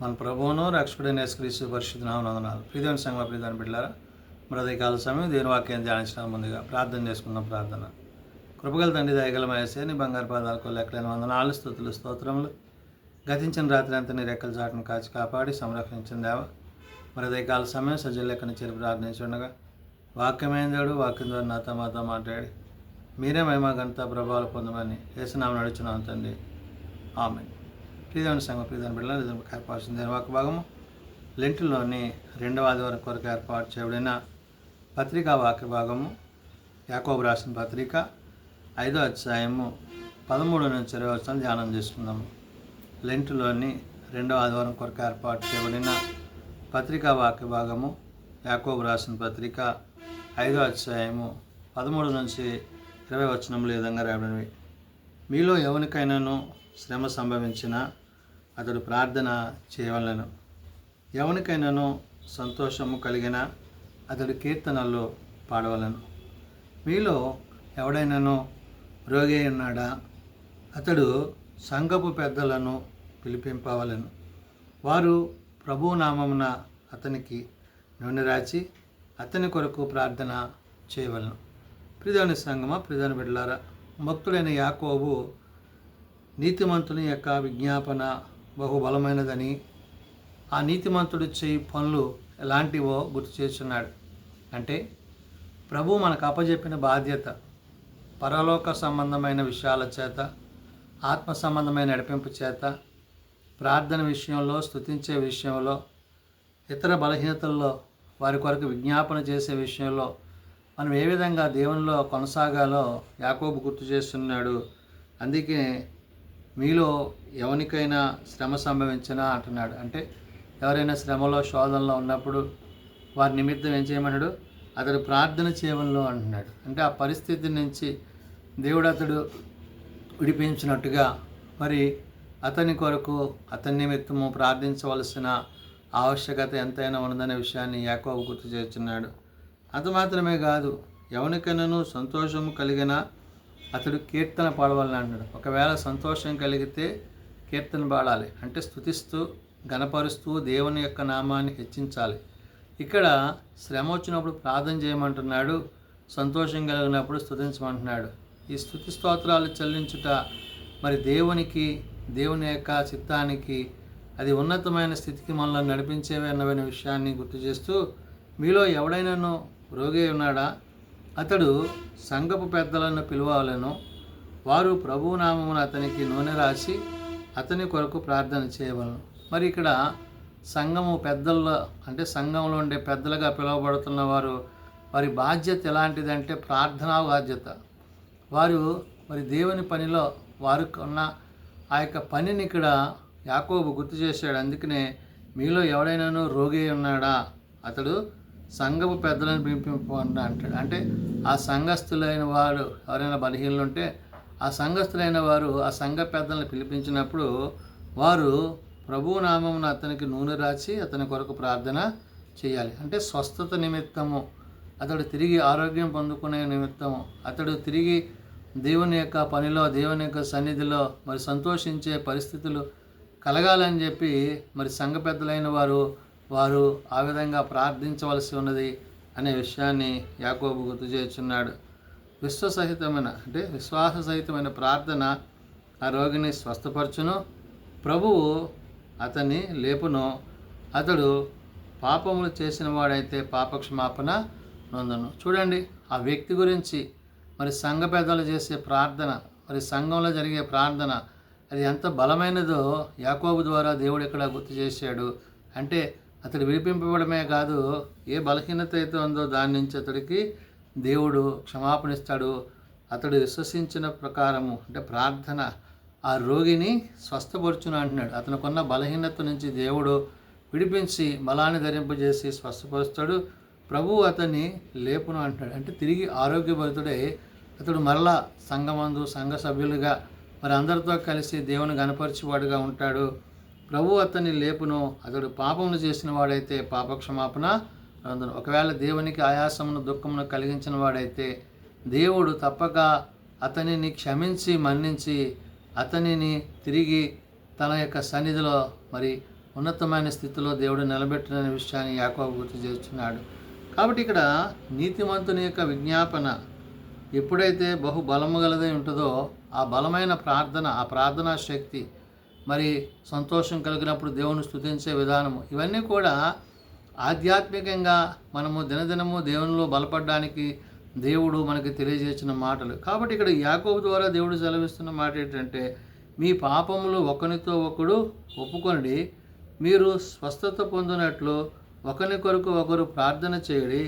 మన ప్రభువును రక్షకుడైన యేసుక్రీస్తు పరిశుద్ధ నామమున వందనాలు. ప్రియమైన సంఘ ప్రియమైన బిడ్డలారా, కాల సమయం దేవుని వాక్యాన్ని ధ్యానించడానికి ముందుగా ప్రార్థన చేసుకున్న ప్రార్థన. కృపగల తండ్రి, దయగల మహేశ్వరి, నీ బంగారు పాదాలకు లెక్కలేని వందనాలు, స్తుతులు, స్తోత్రములు. గతించిన రాత్రి అంతా నీ రెక్కల చాటును కాచి కాపాడి సంరక్షించిన దేవ, కాల సమయం సజ్జల లెక్కని చేరి ప్రార్థించుండగా వాక్యమైన దేవుడు వాక్యం ద్వారా నాతో మాతో మాట్లాడి మీరే మహిమ ఘనత ప్రభావాలు పొందమని యేసునామమున నడుచున్నాం తండ్రి. ఆమేన్. ప్రియమైన సంఘ ప్రియమైన బిడ్డలారా, ఏర్పాటు దేని వాక్య భాగము లెంటులోని 2వ ఆదివారం కొరకు ఏర్పాటు చేయబడిన పత్రికా వాక్య భాగము యాకోబు రాసిన పత్రిక 5వ అధ్యాయము 13 నుంచి 20 వచనాలు ధ్యానం చేసుకుందాము. లెంటులోని 2వ ఆదివారం కొరకు ఏర్పాటు చేయబడిన పత్రికా వాక్య భాగము యాకోబు రాసిన పత్రిక 5వ అధ్యాయము 13 నుంచి 20 వచనములు ఈ విధంగా రాయబడినవి. మీలో ఎవరికైనాను శ్రమ సంభవించిన అతడు ప్రార్థన చేయవలెను. ఎవరికైనాను సంతోషము కలిగిన అతడు కీర్తనల్లో పాడవలను. మీలో ఎవడైనాను రోగి ఉన్నాడా అతడు సంఘపు పెద్దలను పిలిపింపవలెను. వారు ప్రభువు నామమున అతనికి నూనె రాచి అతని కొరకు ప్రార్థన చేయవలను. ప్రియమైన సంగమా, ప్రియమైన బిడ్డలారా, భక్తుడైన యాకోబు నీతిమంతుని యొక్క విజ్ఞాపన బహుబలమైనదని, ఆ నీతిమంతుడు చేయి పనులు ఎలాంటివో గుర్తు చేస్తున్నాడు. అంటే ప్రభు మనకు అప్పజెప్పిన బాధ్యత పరలోక సంబంధమైన విషయాల చేత, ఆత్మ సంబంధమైన నడిపింపు చేత, ప్రార్థన విషయంలో, స్తుతించే విషయంలో, ఇతర బలహీనతల్లో వారి కొరకు విజ్ఞాపన చేసే విషయంలో మనం ఏ విధంగా దేవునిలో కొనసాగాలో యాకోబు గుర్తు చేస్తున్నాడు. అందుకే మీలో ఎవరికైనా శ్రమ సంభవించినా అంటున్నాడు. అంటే ఎవరైనా శ్రమలో, శోధనలో ఉన్నప్పుడు వారి నిమిత్తం ఏం చేయమన్నాడు? అతడు ప్రార్థన చేయవలెను అంటున్నాడు. అంటే ఆ పరిస్థితి నుంచి దేవుడు అతడు విడిపించినట్టుగా మరి అతని కొరకు, అతని నిమిత్తము ప్రార్థించవలసిన ఆవశ్యకత ఎంతైనా ఉన్నదనే విషయాన్ని యాకోబు గుర్తు చేస్తున్నాడు. అంత మాత్రమే కాదు, ఎవరికైనాను సంతోషము కలిగిన అతడు కీర్తన పాడవాలని అంటున్నాడు. ఒకవేళ సంతోషం కలిగితే కీర్తన పాడాలి. అంటే స్తుతిస్తూ, గణపరుస్తూ దేవుని యొక్క నామాన్ని హెచ్చించాలి. ఇక్కడ శ్రమ వచ్చినప్పుడు ప్రార్థన చేయమంటున్నాడు, సంతోషం కలిగినప్పుడు స్తుతించమంటున్నాడు. ఈ స్తుతి స్తోత్రాలు చెల్లించుట మరి దేవునికి, దేవుని యొక్క చిత్తానికి, అది ఉన్నతమైన స్థితికి మనల్ని నడిపించేవే అన్నమైన విషయాన్ని గుర్తు చేస్తూ, మీలో ఎవడైనాను రోగి ఉన్నాడా అతడు సంఘపు పెద్దలను పిలవవలెను. వారు ప్రభువు నామమున అతనికి నూనె రాసి అతని కొరకు ప్రార్థన చేయవలను. మరి ఇక్కడ సంఘము పెద్దల్లో, అంటే సంఘంలో ఉండే పెద్దలుగా పిలువబడుతున్న వారు, వారి బాధ్యత ఎలాంటిదంటే ప్రార్థనా బాధ్యత. వారు మరి దేవుని పనిలో వారికి ఉన్న ఆ యొక్క పనిని ఇక్కడ యాకోబు గుర్తు చేశాడు. అందుకనే మీలో ఎవడైనాను రోగి ఉన్నాడా అతడు సంఘపు పెద్దలను పిలిపింపు అంటాడు. అంటే ఆ సంఘస్థులైన వారు ఎవరైనా బలహీనలు ఉంటే ఆ సంఘస్థులైన వారు ఆ సంఘ పెద్దలను పిలిపించినప్పుడు వారు ప్రభువు నామమున అతనికి నూనె రాచి అతని కొరకు ప్రార్థన చేయాలి. అంటే స్వస్థత నిమిత్తము, అతడు తిరిగి ఆరోగ్యం పొందుకునే నిమిత్తము, అతడు తిరిగి దేవుని యొక్క పనిలో, దేవుని యొక్క సన్నిధిలో మరి సంతోషించే పరిస్థితులు కలగాలని చెప్పి మరి సంఘ పెద్దలైన వారు ఆ విధంగా ప్రార్థించవలసి ఉన్నది అనే విషయాన్ని యాకోబు గుర్తు చేస్తున్నాడు. విశ్వాస సహితమైన ప్రార్థన ఆ రోగిని స్వస్థపరచును, ప్రభువు అతన్ని లేపును. అతడు పాపములు చేసిన వాడైతే పాపక్షమాపణ నొందును. చూడండి, ఆ వ్యక్తి గురించి మరి సంఘ పెద్దలు చేసే ప్రార్థన, మరి సంఘంలో జరిగే ప్రార్థన, అది ఎంత బలమైనదో యాకోబు ద్వారా దేవుడు ఇక్కడ గుర్తు చేశాడు. అంటే అతడు విడిపింపబడమే కాదు, ఏ బలహీనత అయితే ఉందో దాని నుంచి అతడికి దేవుడు క్షమాపణ ఇస్తాడు. అతడు విశ్వసించిన ప్రకారము, అంటే ప్రార్థన ఆ రోగిని స్వస్థపరచును అంటున్నాడు. అతనుకున్న బలహీనత నుంచి దేవుడు విడిపించి బలాన్ని ధరింపజేసి స్వస్థపరుస్తాడు. ప్రభువు అతన్ని లేపును అంటున్నాడు. అంటే తిరిగి ఆరోగ్యభరితుడై అతడు మరలా సంఘమందు సంఘ సభ్యులుగా మరి అందరితో కలిసి దేవుని గణపరిచేవాడుగా ఉంటాడు. ప్రభు అతన్ని లేపును. అతడు పాపమును చేసిన వాడైతే పాపక్షమాపణ నొందును. ఒకవేళ దేవునికి ఆయాసమును, దుఃఖమును కలిగించిన వాడైతే దేవుడు తప్పక అతనిని క్షమించి, మన్నించి అతనిని తిరిగి తన యొక్క సన్నిధిలో మరి ఉన్నతమైన స్థితిలో దేవుడు నిలబెట్టిన విషయాన్ని యాకోబు గుర్తు చేస్తున్నాడు. కాబట్టి ఇక్కడ నీతిమంతుని యొక్క విజ్ఞాపన ఎప్పుడైతే బహు బలము గలదై ఉంటుందో ఆ బలమైన ప్రార్థన, ఆ ప్రార్థనా శక్తి, మరి సంతోషం కలిగినప్పుడు దేవుని స్తుతించే విధానము, ఇవన్నీ కూడా ఆధ్యాత్మికంగా మనము దినదినము దేవునిలో బలపడడానికి దేవుడు మనకి తెలియజేసిన మాటలు. కాబట్టి ఇక్కడ యాకోబు ద్వారా దేవుడు సెలవిస్తున్న మాట ఏంటంటే, మీ పాపములు ఒకనితో ఒకడు ఒప్పుకొనడి, మీరు స్వస్థత పొందినట్లు ఒకరి కొరకు ఒకరు ప్రార్థన చేయడి,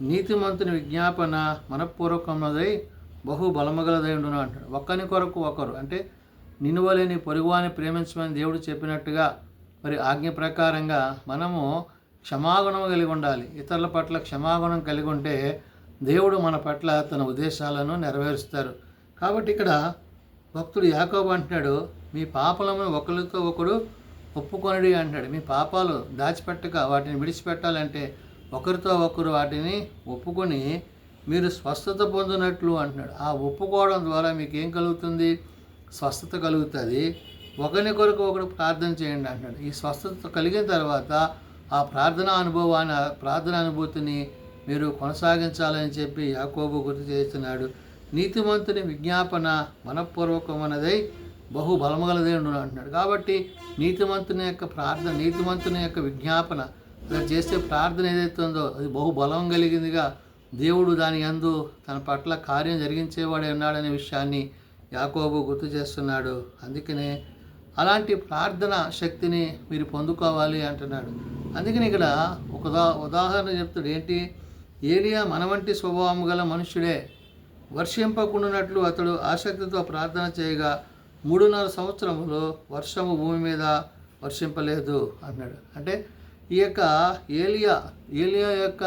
నీతిమంతుని విజ్ఞాపన మనఃపూర్వకమదై బహు బలమగలదై ఉండును అంటాడు. ఒకరి కొరకు ఒకరు అంటే నినువలేని పొరుగువాని ప్రేమించమని దేవుడు చెప్పినట్టుగా మరి ఆజ్ఞ ప్రకారంగా మనము క్షమాగుణం కలిగి ఉండాలి. ఇతరుల పట్ల క్షమాగుణం కలిగి ఉంటే దేవుడు మన పట్ల తన ఉద్దేశాలను నెరవేరుస్తారు. కాబట్టి ఇక్కడ భక్తుడు యాకోబు అంటున్నాడు, మీ పాపలను ఒకరితో ఒకడు ఒప్పుకొనడి అంటాడు. మీ పాపాలు దాచిపెట్టక వాటిని విడిచిపెట్టాలంటే ఒకరితో ఒకరు వాటిని ఒప్పుకొని మీరు స్వస్థత పొందినట్లు అంటున్నాడు. ఆ ఒప్పుకోవడం ద్వారా మీకు ఏం కలుగుతుంది? స్వస్థత కలుగుతుంది. ఒకరి కొరకు ఒకరు ప్రార్థన చేయండి అంటున్నాడు. ఈ స్వస్థత కలిగిన తర్వాత ఆ ప్రార్థన అనుభూతిని మీరు కొనసాగించాలని చెప్పి యాకోబు గుర్తు చేస్తున్నాడు. నీతిమంతుని విజ్ఞాపన మనఃపూర్వకమైనదై బహు బలముగలదే ఉండును అంటున్నాడు. కాబట్టి నీతిమంతుని యొక్క ప్రార్థన, నీతిమంతుని యొక్క విజ్ఞాపన, చేసే ప్రార్థన ఏదైతే ఉందో అది బహు బలం కలిగిందిగా దేవుడు దాని యందు తన పట్ల కార్యం జరిగించేవాడే ఉన్నాడనే విషయాన్ని యాకోబు గుర్తు చేస్తున్నాడు. అందుకనే అలాంటి ప్రార్థన శక్తిని మీరు పొందుకోవాలి అంటున్నాడు. అందుకని ఇక్కడ ఒక ఉదాహరణ చెప్తాడు. ఏంటి? ఏలియా మన వంటి స్వభావం గల మనుష్యుడే, వర్షింపకుండానట్లు అతడు ఆసక్తితో ప్రార్థన చేయగా 3.5 సంవత్సరములు వర్షము భూమి మీద వర్షింపలేదు అన్నాడు. అంటే ఈ యొక్క ఏలియా యొక్క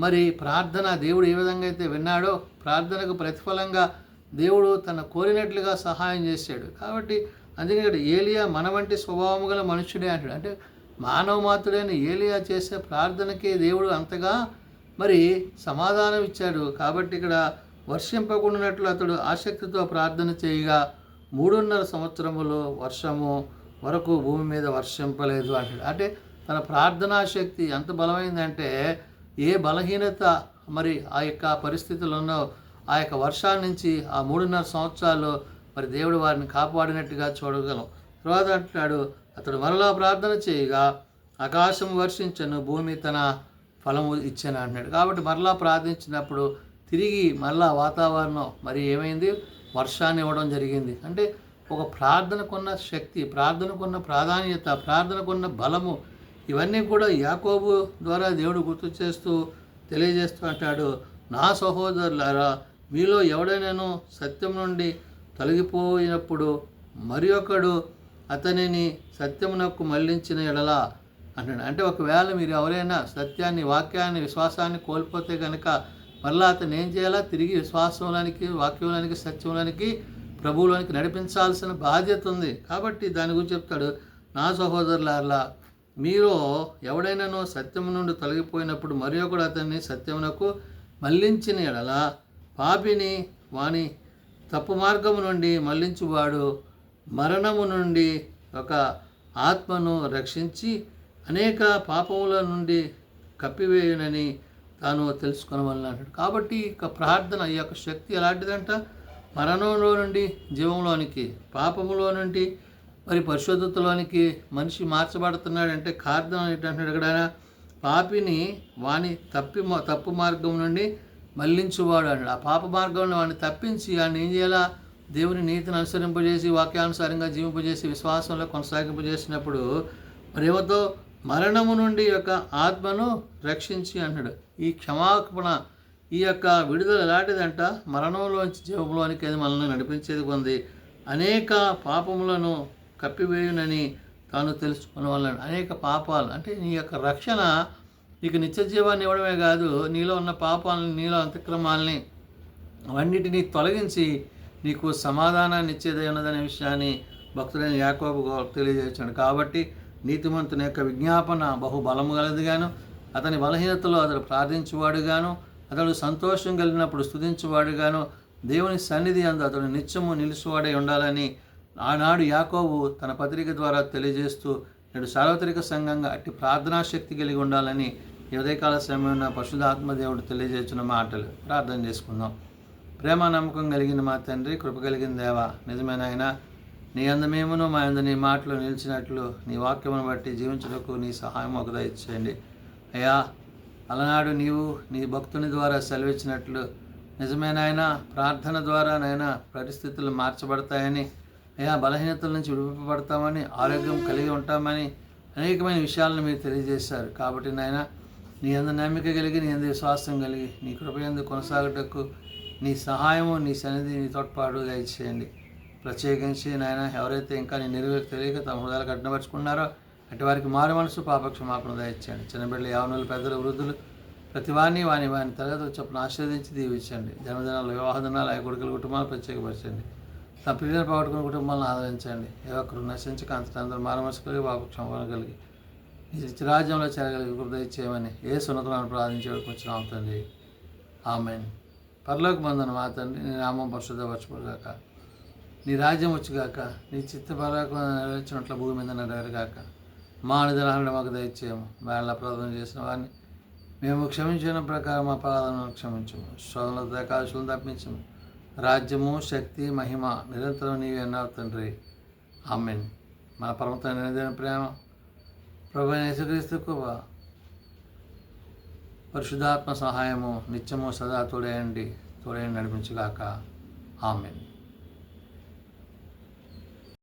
మరి ప్రార్థన దేవుడు ఏ విధంగా అయితే విన్నాడో ప్రార్థనకు ప్రతిఫలంగా దేవుడు తన కోరినట్లుగా సహాయం చేశాడు. కాబట్టి అందుకని ఇక్కడ ఏలియా మన వంటి స్వభావం గల మనుష్యుడే అంటాడు. అంటే మానవ మాత్రుడైన ఏలియా చేసే ప్రార్థనకి దేవుడు అంతగా మరి సమాధానం ఇచ్చాడు. కాబట్టి ఇక్కడ వర్షింపకుండానట్లు అతడు ఆసక్తితో ప్రార్థన చేయగా 3.5 సంవత్సరములు వర్షము వరకు భూమి మీద వర్షింపలేదు అంటాడు. అంటే తన ప్రార్థనా శక్తి ఎంత బలమైందంటే ఏ బలహీనత మరి ఆ యొక్క పరిస్థితుల్లో ఆ యొక్క వర్షాల నుంచి ఆ 3.5 సంవత్సరాలు మరి దేవుడు వారిని కాపాడినట్టుగా చూడగలం. తర్వాత అంటున్నాడు, అతడు మరలా ప్రార్థన చేయగా ఆకాశం వర్షించను, భూమి తన ఫలము ఇచ్చాను అంటున్నాడు. కాబట్టి మరలా ప్రార్థించినప్పుడు తిరిగి మరలా వాతావరణం మరి ఏమైంది? వర్షాన్ని ఇవ్వడం జరిగింది. అంటే ఒక ప్రార్థనకున్న శక్తి, ప్రార్థనకున్న ప్రాధాన్యత, ప్రార్థనకున్న బలము, ఇవన్నీ కూడా యాకోబు ద్వారా దేవుడు గుర్తు చేస్తూ తెలియజేస్తూ అంటాడు, నా సహోదరులారా, మీలో ఎవడైనాను సత్యం నుండి తొలగిపోయినప్పుడు మరి ఒకడు అతనిని సత్యమునకు మళ్లించిన ఎడలా అంటాడు. అంటే ఒకవేళ మీరు ఎవరైనా సత్యాన్ని, వాక్యాన్ని, విశ్వాసాన్ని కోల్పోతే కనుక మళ్ళీ అతను ఏం చేయాలా? తిరిగి విశ్వాసంలోనికి, వాక్యంలోనికి, సత్యంలోనికి, ప్రభువులోనికి నడిపించాల్సిన బాధ్యత ఉంది. కాబట్టి దాని గురించి చెప్తాడు, నా సహోదరులారా, మీరు ఎవడైనానో సత్యం నుండి తొలగిపోయినప్పుడు మరి ఒకడు అతన్ని సత్యమునకు మళ్లించిన ఎడల పాపిని వాని తప్పు మార్గము నుండి మళ్లించువాడు మరణము నుండి ఒక ఆత్మను రక్షించి అనేక పాపముల నుండి కప్పివేయునని తాను తెలుసుకొనవలన అంటాడు. కాబట్టి ఇక ప్రార్థన ఈ యొక్క శక్తి ఎలాంటిదంట? మరణంలో నుండి జీవంలోనికి, పాపములో నుండి మరి పరిశుద్ధతలోనికి మనిషి మార్చబడుతున్నాడంటే కారణం ఏంటంటున్నాడు ఇక్కడ? పాపిని వాని తప్పు మార్గం నుండి మళ్లించువాడు అన్నాడు. ఆ పాప మార్గంలో వాడిని తప్పించి వాడిని ఏం చేయాలా? దేవుని నీతిని అనుసరింపజేసి, వాక్యానుసారంగా జీవింపజేసి, విశ్వాసంలో కొనసాగింపజేసినప్పుడు మరి ఏమవుతో మరణము నుండి యొక్క ఆత్మను రక్షించి అంటాడు. ఈ క్షమాపణ, ఈ యొక్క విడుదల ఎలాంటిదంట? మరణంలోంచి జీవంలోనికి అది మనల్ని నడిపించేది ఉంది. అనేక పాపములను కప్పివేయునని తాను తెలుసుకున్న వాళ్ళని. అనేక పాపాలు అంటే నీ యొక్క రక్షణ నీకు నిత్య జీవాన్ని ఇవ్వడమే కాదు, నీలో ఉన్న పాపాలని, నీలో అంతఃక్రమాలని అవన్నిటినీ తొలగించి నీకు సమాధానాన్ని ఇచ్చేదే ఉన్నదనే విషయాన్ని భక్తుడైన యాకోబు తెలియజేశాడు. కాబట్టి నీతిమంతుని యొక్క విజ్ఞాపన బహు బలము గలదిగాను, అతని బలహీనతలో అతడు ప్రార్థించువాడుగాను, అతడు సంతోషం కలిగినప్పుడు స్తుతించువాడుగాను, దేవుని సన్నిధి అందు అతడు నిత్యము నిలుచువాడై ఉండాలని ఆనాడు యాకోబు తన పత్రిక ద్వారా తెలియజేస్తూ నేడు సార్వత్రిక సంఘంగా అట్టి ప్రార్థనా శక్తి కలిగి ఉండాలని ఈ ఉదయకాల సమయంలో పరిశుద్ధాత్మ దేవుడు తెలియజేస్తున్న మాటలు ప్రార్థన చేసుకుందాం. ప్రేమ నమ్మకం కలిగిన మా తండ్రి, కృప కలిగిన దేవ, నిజమైన ఆయన నీ అందమేమును మా అందు నీ మాటలు నిలిచినట్లు నీ వాక్యమును బట్టి జీవించుటకు నీ సహాయం ఒక దయచేయండి అయ్యా. అలనాడు నీవు నీ భక్తుని ద్వారా సెలవిచ్చినట్లు నిజమైన ఆయన ప్రార్థన ద్వారా నైనా పరిస్థితులు మార్చబడతాయని, అయ్యా బలహీనతల నుంచి విడిపింపబడతామని, ఆరోగ్యం కలిగి ఉంటామని అనేకమైన విషయాలను మీరు తెలియజేశారు. కాబట్టి నాయన నీ అందు నమ్మిక కలిగి, నీ అందు విశ్వాసం కలిగి, నీ కృప యందు కొనసాగుటకు నీ సహాయము, నీ సన్నిధి, నీ తోడ్పాటు దయచేయండి. ప్రత్యేకించి నాయన ఎవరైతే ఇంకా నీ నెరువేకు తెలియక తమ హృదయాలు కఠినపరుచుకున్నారో అటు వారికి మారు మనసు పాపక్షమాపణ దయచేయండి. చిన్నబిడ్డలు, యవనులు, పెద్దలు, వృద్ధులు ప్రతి వారిని వాని తరగతి చొప్పున ఆశీర్వదించి దీవించండి. జన్మదినాలు, వివాహ దినాలు, ఆ కొడుకుల కుటుంబాలు ప్రత్యేకపరచండి. తమ పిల్లలు పోగొట్టుకున్న కుటుంబాలను ఆదరించండి. ఏ ఒక్కరు నశించక అంతటా మారు మనసు కలిగి పాపక్షమాపణ కలిగి నీ రాజ్యంలో చేరగలిగి కృప దయచేయమని ఏ సున్నతలను ప్రార్థించి వచ్చినాం తండ్రి. ఆమేన్. పరలోక బంధన మా తండ్రి, నీ నామం పరిశుద్ధపరచుకోగాక, నీ రాజ్యం వచ్చుగాక, నీ చిత్త పరలోకం నెరవేర్చినట్ల భూమి మీద నెరవేరుగాక. మా అనుదినాలను మాకు దయచేయము. వేళ ప్రార్థన చేసిన వారిని మేము క్షమించిన ప్రకారం మా పాదాలను క్షమించము. శోధనలతో ఏకాదశులను తప్పించము. రాజ్యము, శక్తి, మహిమ నిరంతరం నీవే అన్నావు తండ్రి. ఆమేన్. మన పరమ తండ్రి ప్రేమ, ప్రభువైన యేసుక్రీస్తు కృప, పరిశుద్ధాత్మ సహాయము నిత్యము సదా తోడేయండి నడిపించుగాక. ఆమేన్.